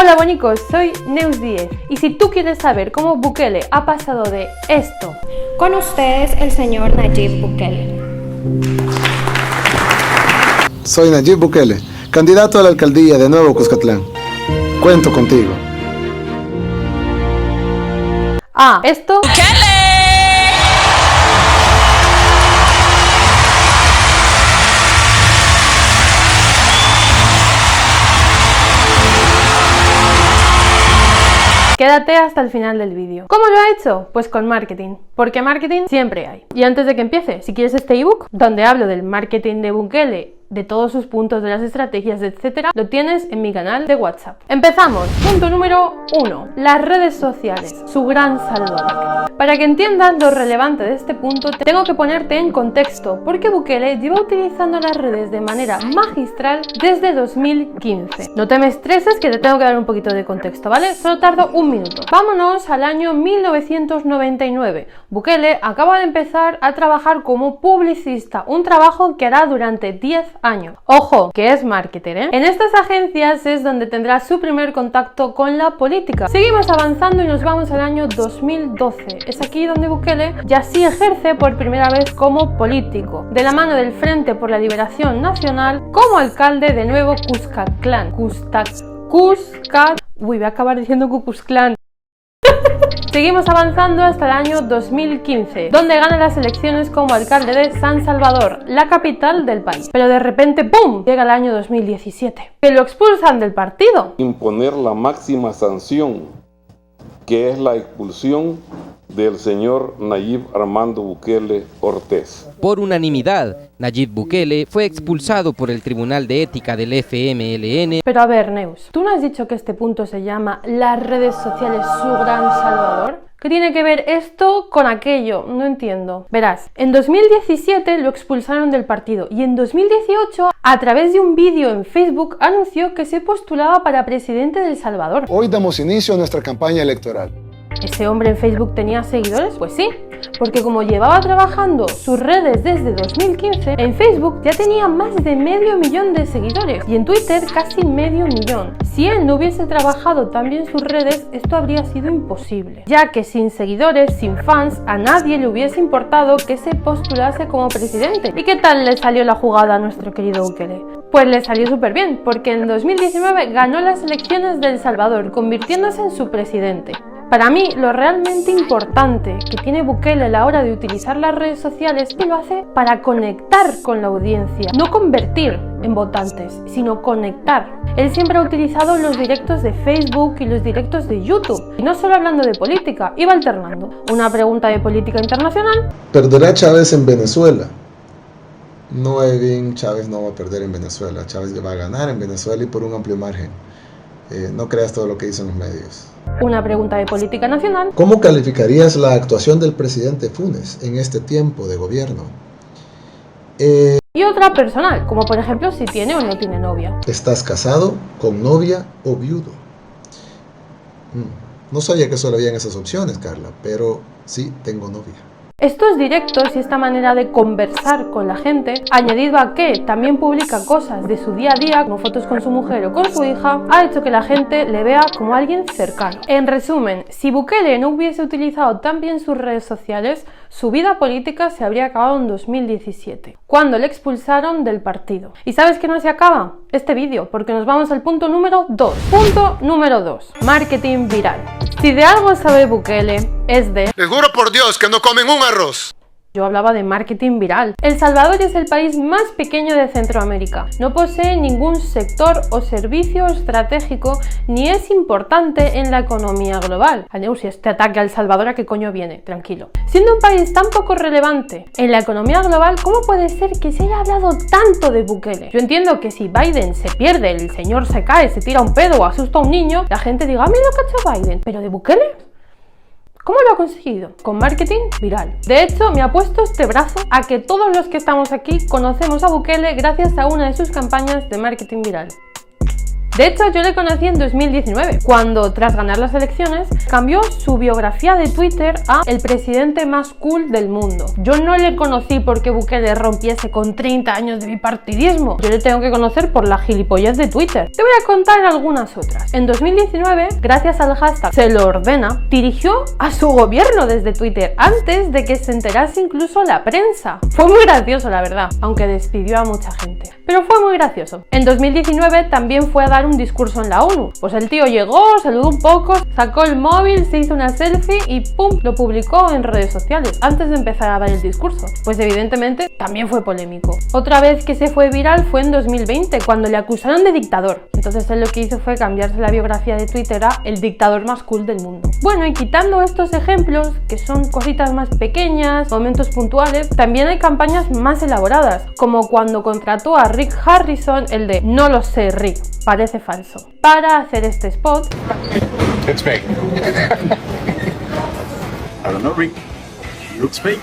Hola bonicos, soy Neus 10 y si tú quieres saber cómo Bukele ha pasado de esto, con ustedes el señor Nayib Bukele. Soy Nayib Bukele, candidato a la alcaldía de Nuevo Cuscatlán. Cuento contigo. Esto... Quédate hasta el final del vídeo. ¿Cómo lo ha hecho? Pues con marketing, porque marketing siempre hay. Y antes de que empiece, si quieres este ebook, donde hablo del marketing de Bukele, de todos sus puntos, de las estrategias, etcétera, lo tienes en mi canal de WhatsApp. Empezamos. Punto número 1. Las redes sociales, su gran salvador. Para que entiendas lo relevante de este punto, tengo que ponerte en contexto, porque Bukele lleva utilizando las redes de manera magistral desde 2015. No te me estreses que te tengo que dar un poquito de contexto, ¿vale? Solo tardo un minuto. Vámonos al año 1999. Bukele acaba de empezar a trabajar como publicista, un trabajo que hará durante 10 años. Ojo, que es marketer, ¿eh? En estas agencias es donde tendrá su primer contacto con la política. Seguimos avanzando y nos vamos al año 2012. Es aquí donde Bukele ya sí ejerce por primera vez como político, de la mano del Frente por la Liberación Nacional, como alcalde de Nuevo Cuscatlán. Voy a acabar diciendo Cucuzclán. Seguimos avanzando hasta el año 2015, donde gana las elecciones como alcalde de San Salvador, la capital del país. Pero de repente, ¡pum!, llega el año 2017, que lo expulsan del partido. Imponer la máxima sanción, que es la expulsión del señor Nayib Armando Bukele Ortiz. Por unanimidad, Nayib Bukele fue expulsado por el Tribunal de Ética del FMLN. Pero a ver, Neus, ¿tú no has dicho que este punto se llama las redes sociales su gran salvador? ¿Qué tiene que ver esto con aquello? No entiendo. Verás, en 2017 lo expulsaron del partido y en 2018, a través de un vídeo en Facebook, anunció que se postulaba para presidente de El Salvador. Hoy damos inicio a nuestra campaña electoral. ¿Ese hombre en Facebook tenía seguidores? Pues sí, porque como llevaba trabajando sus redes desde 2015, en Facebook ya tenía más de 500.000 de seguidores y en Twitter casi 500.000. Si él no hubiese trabajado tan bien sus redes, esto habría sido imposible, ya que sin seguidores, sin fans, a nadie le hubiese importado que se postulase como presidente. ¿Y qué tal le salió la jugada a nuestro querido Bukele? Pues le salió súper bien, porque en 2019 ganó las elecciones de El Salvador, convirtiéndose en su presidente. Para mí, lo realmente importante que tiene Bukele a la hora de utilizar las redes sociales es que lo hace para conectar con la audiencia, no convertir en votantes, sino conectar. Él siempre ha utilizado los directos de Facebook y los directos de YouTube, y no solo hablando de política, iba alternando. Una pregunta de política internacional. ¿Perderá Chávez en Venezuela? No, Edwin, Chávez no va a perder en Venezuela. Chávez va a ganar en Venezuela y por un amplio margen. No creas todo lo que dicen los medios. Una pregunta de política nacional. ¿Cómo calificarías la actuación del presidente Funes en este tiempo de gobierno? Y otra personal, como por ejemplo si tiene o no tiene novia. ¿Estás casado, con novia o viudo? No sabía que solo habían esas opciones, Carla, pero sí tengo novia. Estos directos y esta manera de conversar con la gente, añadido a que también publica cosas de su día a día, como fotos con su mujer o con su hija, ha hecho que la gente le vea como alguien cercano. En resumen, si Bukele no hubiese utilizado tan bien sus redes sociales, su vida política se habría acabado en 2017, cuando le expulsaron del partido. ¿Y sabes que no se acaba? Este vídeo, porque nos vamos al punto número 2. Punto número 2. Marketing viral. Si de algo sabe Bukele, es de... Les juro por Dios que no comen un arroz. Yo hablaba de marketing viral. El Salvador es el país más pequeño de Centroamérica. No posee ningún sector o servicio estratégico ni es importante en la economía global. Aneus, si este ataque a El Salvador, ¿a qué coño viene? Tranquilo. Siendo un país tan poco relevante en la economía global, ¿cómo puede ser que se haya hablado tanto de Bukele? Yo entiendo que si Biden se pierde, el señor se cae, se tira un pedo o asusta a un niño, la gente diga, mira lo que ha hecho Biden. ¿Pero de Bukele? ¿Cómo lo ha conseguido? Con marketing viral. De hecho, me ha puesto este brazo a que todos los que estamos aquí conocemos a Bukele gracias a una de sus campañas de marketing viral. De hecho, yo le conocí en 2019, cuando tras ganar las elecciones cambió su biografía de Twitter a el presidente más cool del mundo. Yo no le conocí porque Bukele rompiese con 30 años de bipartidismo. Yo le tengo que conocer por la gilipollez de Twitter. Te voy a contar algunas otras. En 2019, gracias al hashtag Se lo ordena, dirigió a su gobierno desde Twitter antes de que se enterase incluso la prensa. Fue muy gracioso, la verdad, aunque despidió a mucha gente. Pero fue muy gracioso. En 2019 también fue a dar un discurso en la ONU. Pues el tío llegó, saludó un poco, sacó el móvil, se hizo una selfie y ¡pum! Lo publicó en redes sociales antes de empezar a dar el discurso. Pues evidentemente también fue polémico. Otra vez que se fue viral fue en 2020, cuando le acusaron de dictador. Entonces él lo que hizo fue cambiarse la biografía de Twitter a el dictador más cool del mundo. Bueno, y quitando estos ejemplos, que son cositas más pequeñas, momentos puntuales, también hay campañas más elaboradas, como cuando contrató a Rick Harrison, el de "No lo sé, Rick, parece falso", para hacer este spot. It's fake. I don't know, Rick. Looks fake.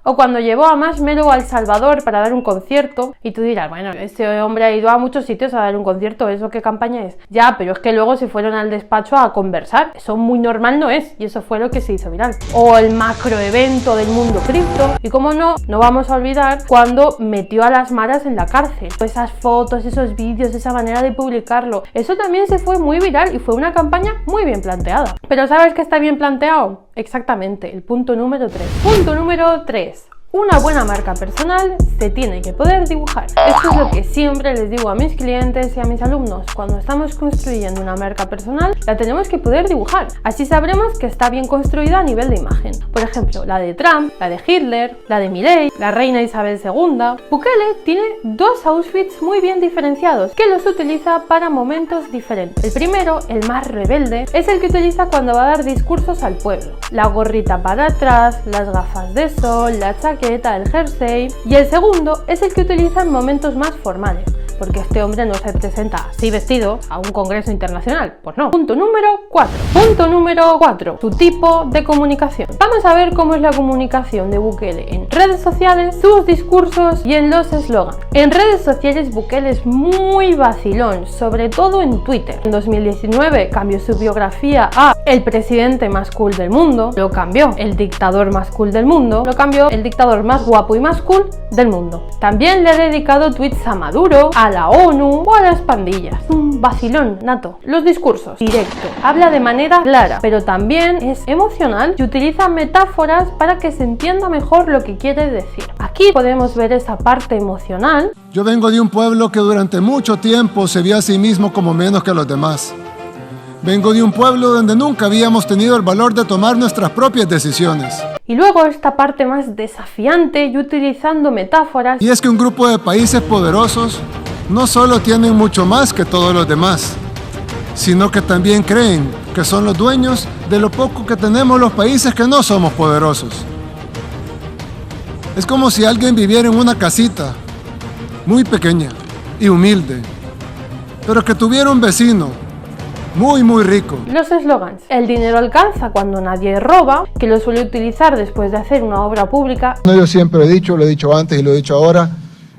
O cuando llevó a Marshmello a El Salvador para dar un concierto, y tú dirás, bueno, este hombre ha ido a muchos sitios a dar un concierto, ¿eso qué campaña es? Ya, pero es que luego se fueron al despacho a conversar, eso muy normal no es, y eso fue lo que se hizo viral. O el macroevento del mundo cripto, y como no vamos a olvidar cuando metió a las maras en la cárcel. Esas fotos, esos vídeos, esa manera de publicarlo, eso también se fue muy viral y fue una campaña muy bien planteada. Pero ¿sabes qué está bien planteado? Exactamente, el punto número 3. Punto número 3. Una buena marca personal se tiene que poder dibujar. Esto es lo que siempre les digo a mis clientes y a mis alumnos. Cuando estamos construyendo una marca personal, la tenemos que poder dibujar. Así sabremos que está bien construida a nivel de imagen. Por ejemplo, la de Trump, la de Hitler, la de Milei, la reina Isabel II. Bukele tiene dos outfits muy bien diferenciados que los utiliza para momentos diferentes. El primero, el más rebelde, es el que utiliza cuando va a dar discursos al pueblo. La gorrita para atrás, las gafas de sol, la chaqueta, el jersey. Y el segundo es el que utiliza en momentos más formales, porque este hombre no se presenta así vestido a un congreso internacional, pues no. Punto número 4. Punto número 4. Su tipo de comunicación. Vamos a ver cómo es la comunicación de Bukele en redes sociales, sus discursos y en los eslogans. En redes sociales Bukele es muy vacilón, sobre todo en Twitter. En 2019 cambió su biografía a el presidente más cool del mundo, lo cambió el dictador más cool del mundo, lo cambió el dictador más guapo y más cool del mundo. También le ha dedicado tweets a Maduro, a la ONU o a las pandillas. Un vacilón nato. Los discursos, directo, habla de manera clara, pero también es emocional y utiliza metáforas para que se entienda mejor lo que quiere decir. Aquí podemos ver esa parte emocional. Yo vengo de un pueblo que durante mucho tiempo se vio a sí mismo como menos que los demás. Vengo de un pueblo donde nunca habíamos tenido el valor de tomar nuestras propias decisiones. Y luego esta parte más desafiante y utilizando metáforas. Y es que un grupo de países poderosos no solo tienen mucho más que todos los demás, sino que también creen que son los dueños de lo poco que tenemos los países que no somos poderosos. Es como si alguien viviera en una casita muy pequeña y humilde, pero que tuviera un vecino muy rico. Los eslogans. El dinero alcanza cuando nadie roba, que lo suele utilizar después de hacer una obra pública. Yo siempre he dicho, lo he dicho antes y lo he dicho ahora,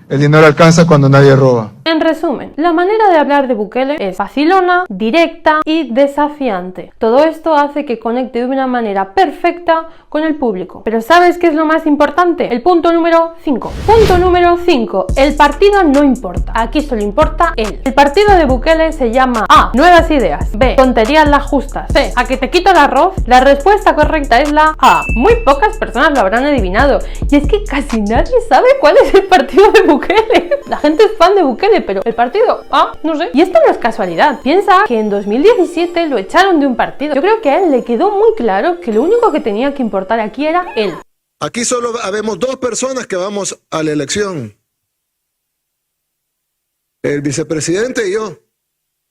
el dinero alcanza cuando nadie roba. En resumen, la manera de hablar de Bukele es facilona, directa y desafiante. Todo esto hace que conecte de una manera perfecta con el público. Pero ¿sabes qué es lo más importante? El punto número 5. Punto número 5. El partido no importa. Aquí solo importa él. El partido de Bukele se llama A. Nuevas ideas. B. Tonterías las justas. C. ¿A que te quito el arroz? La respuesta correcta es la A. Muy pocas personas lo habrán adivinado. Y es que casi nadie sabe cuál es el partido de Bukele. La gente es fan de Bukele, pero el partido, no sé. Y esto no es casualidad. Piensa que en 2017 lo echaron de un partido. Yo creo que a él le quedó muy claro que lo único que tenía que importar aquí era él. Aquí solo habemos dos personas que vamos a la elección. El vicepresidente y yo.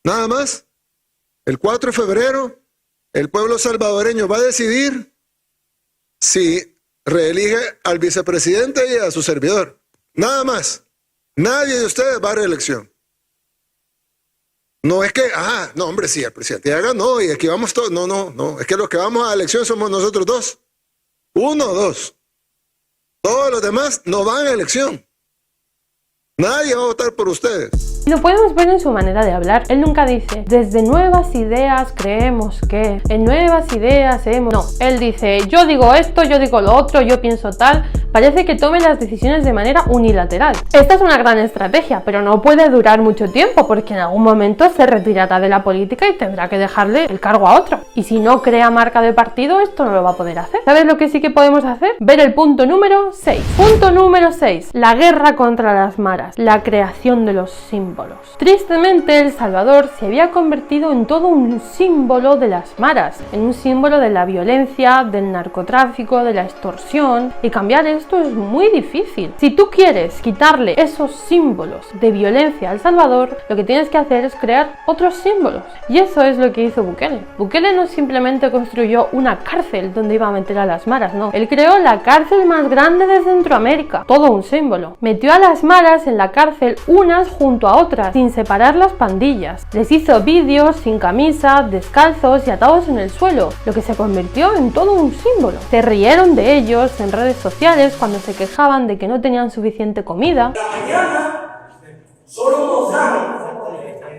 Nada más. El 4 de febrero, el pueblo salvadoreño va a decidir si reelige al vicepresidente y a su servidor. Nada más. Nadie de ustedes va a reelección. No es que, no hombre, sí, el presidente ya ganó y aquí vamos todos. No. Es que los que vamos a elección somos nosotros dos. 1 o 2. Todos los demás no van a elección. Nadie va a votar por ustedes. Y lo podemos ver en su manera de hablar. Él nunca dice, desde nuevas ideas creemos que, en nuevas ideas hemos... No, él dice, yo digo esto, yo digo lo otro, yo pienso tal. Parece que tome las decisiones de manera unilateral. Esta es una gran estrategia, pero no puede durar mucho tiempo porque en algún momento se retirará de la política y tendrá que dejarle el cargo a otro. Y si no crea marca de partido, esto no lo va a poder hacer. ¿Sabes lo que sí que podemos hacer? Ver el punto número 6. Punto número 6. La guerra contra las maras. La creación de los símbolos. Tristemente, El Salvador se había convertido en todo un símbolo de las maras, en un símbolo de la violencia, del narcotráfico, de la extorsión, y cambiar esto es muy difícil. Si tú quieres quitarle esos símbolos de violencia a El Salvador, lo que tienes que hacer es crear otros símbolos. Y eso es lo que hizo Bukele. Bukele no simplemente construyó una cárcel donde iba a meter a las maras, no. Él creó la cárcel más grande de Centroamérica. Todo un símbolo. Metió a las maras en la cárcel unas junto a otras, sin separar las pandillas. Les hizo vídeos sin camisa, descalzos y atados en el suelo, lo que se convirtió en todo un símbolo. Se rieron de ellos en redes sociales cuando se quejaban de que no tenían suficiente comida. La mañana solo nos dan,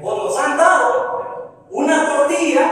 o nos han dado, una tortilla,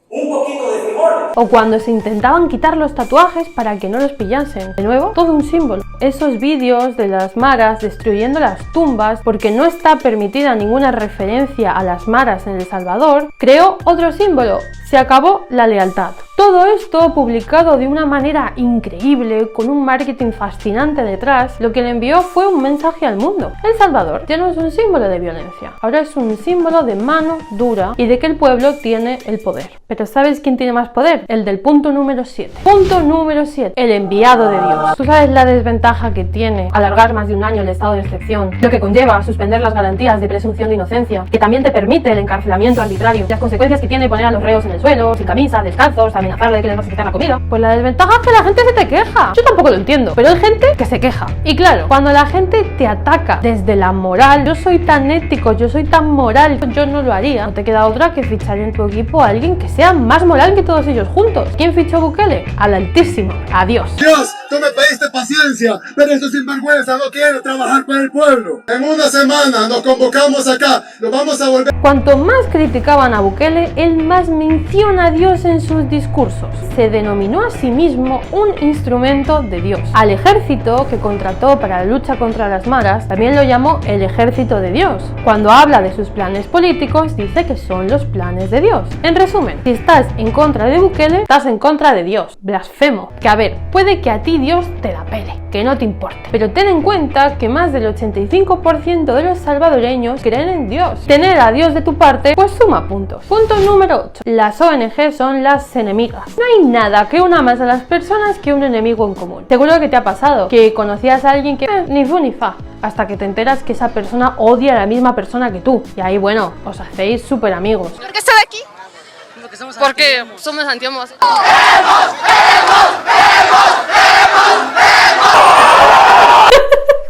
un poquito de frijoles. O cuando se intentaban quitar los tatuajes para que no los pillasen. De nuevo, todo un símbolo. Esos vídeos de las maras destruyendo las tumbas porque no está permitida ninguna referencia a las maras en El Salvador, creó otro símbolo. Se acabó la lealtad. Todo esto publicado de una manera increíble, con un marketing fascinante detrás, lo que le envió fue un mensaje al mundo. El Salvador ya no es un símbolo de violencia, ahora es un símbolo de mano dura y de que el pueblo tiene el poder. Pero ¿sabes quién tiene más poder? El del punto número 7. Punto número 7. El enviado de Dios. ¿Tú sabes la desventaja que tiene alargar más de un año el estado de excepción? Lo que conlleva a suspender las garantías de presunción de inocencia, que también te permite el encarcelamiento arbitrario, las consecuencias que tiene poner a los reos en el suelo, sin camisa, descalzos, amenazarle de que les vas a quitar la comida. Pues la desventaja es que la gente se te queja. Yo tampoco lo entiendo, pero hay gente que se queja. Y claro, cuando la gente te ataca desde la moral, yo soy tan ético, yo soy tan moral, yo no lo haría. No te queda otra que fichar en tu equipo a alguien que sea más moral que todos ellos juntos. ¿Quién fichó Bukele? Al Altísimo. Adiós. Dios, tú me pediste paciencia, pero estos sinvergüenza no quieren trabajar para el pueblo. En una semana nos convocamos acá, nos vamos a volver. Cuanto más criticaban a Bukele, él más menciona a Dios en sus discursos. Se denominó a sí mismo un instrumento de Dios. Al ejército que contrató para la lucha contra las maras, también lo llamó el ejército de Dios. Cuando habla de sus planes políticos, dice que son los planes de Dios. En resumen, si estás en contra de Bukele, estás en contra de Dios. Blasfemo. Que a ver, puede que a ti Dios te la pele, que no te importe. Pero ten en cuenta que más del 85% de los salvadoreños creen en Dios. Tener a Dios de tu parte, pues suma puntos. Punto número 8. Las ONG son las enemigas. No hay nada que una más a las personas que un enemigo en común. Seguro que te ha pasado que conocías a alguien que ni fu ni fa, hasta que te enteras que esa persona odia a la misma persona que tú. Y ahí, bueno, os hacéis súper amigos. ¿Por qué estoy aquí? Porque somos antihomos.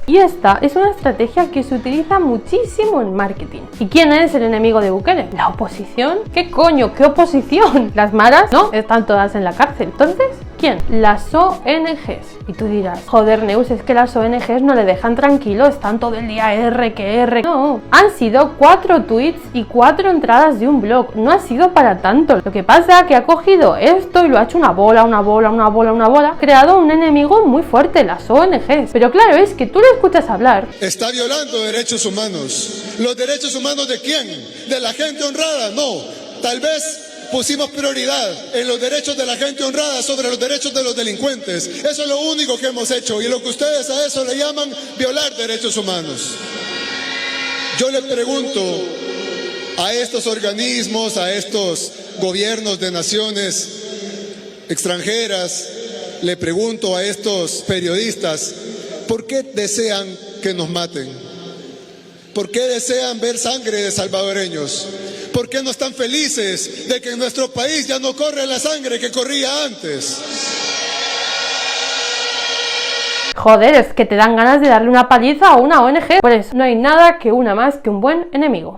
Y esta es una estrategia que se utiliza muchísimo en marketing. ¿Y quién es el enemigo de Bukele? ¿La oposición? ¿Qué coño? ¿Qué oposición? ¿Las maras? No, están todas en la cárcel. Entonces, ¿quién? Las ONGs. Y tú dirás, joder, Neus, es que las ONGs no le dejan tranquilo, están todo el día R. No, han sido 4 tweets y 4 entradas de un blog. No ha sido para tanto. Lo que pasa es que ha cogido esto y lo ha hecho una bola, creado un enemigo muy fuerte, las ONGs. Pero claro, es que tú le escuchas hablar. Está violando derechos humanos. ¿Los derechos humanos de quién? ¿De la gente honrada? No. Tal vez pusimos prioridad en los derechos de la gente honrada sobre los derechos de los delincuentes. Eso es lo único que hemos hecho y lo que ustedes a eso le llaman violar derechos humanos. Yo le pregunto a estos organismos, a estos gobiernos de naciones extranjeras, le pregunto a estos periodistas, ¿por qué desean que nos maten? ¿Por qué desean ver sangre de salvadoreños? ¿Por qué no están felices de que en nuestro país ya no corre la sangre que corría antes? Joder, es que te dan ganas de darle una paliza a una ONG. Por eso, no hay nada que una más que un buen enemigo.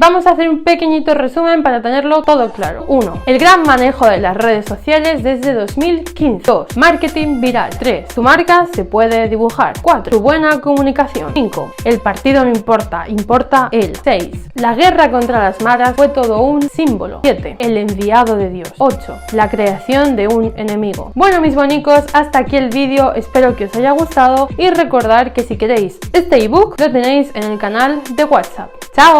Vamos a hacer un pequeñito resumen para tenerlo todo claro. 1. El gran manejo de las redes sociales desde 2015. 2. Marketing viral. 3. Tu marca se puede dibujar. 4. Tu buena comunicación. 5. El partido no importa, importa él. 6. La guerra contra las maras fue todo un símbolo. 7. El enviado de Dios. 8. La creación de un enemigo. Bueno, mis bonicos, hasta aquí el vídeo, espero que os haya gustado y recordar que si queréis este ebook lo tenéis en el canal de WhatsApp. ¡Chao!